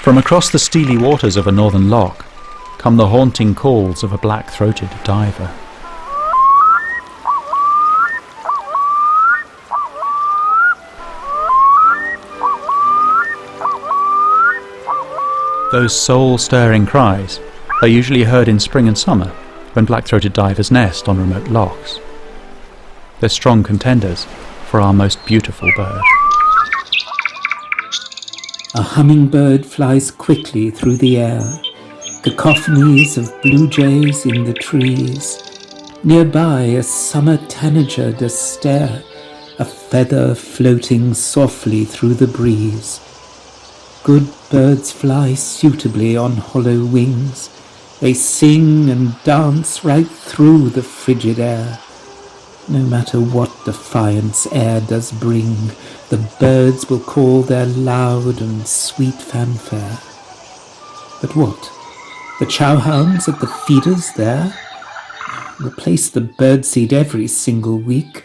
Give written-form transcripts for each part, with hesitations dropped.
From across the steely waters of a northern loch come the haunting calls of a black-throated diver. Those soul-stirring cries are usually heard in spring and summer when black-throated divers nest on remote lochs. They're strong contenders for our most beautiful bird. A hummingbird flies quickly through the air, cacophonies of blue jays in the trees. Nearby a summer tanager does stare, a feather floating softly through the breeze. Good birds fly suitably on hollow wings. They sing and dance right through the frigid air. No matter what defiance air does bring, the birds will call their loud and sweet fanfare. But what? The chowhounds at the feeders there replace the birdseed every single week,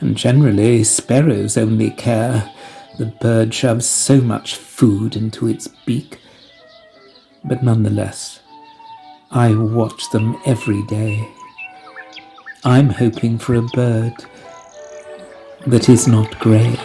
and generally sparrows only care. The bird shoves so much food into its beak. But nonetheless, I watch them every day. I'm hoping for a bird that is not grey.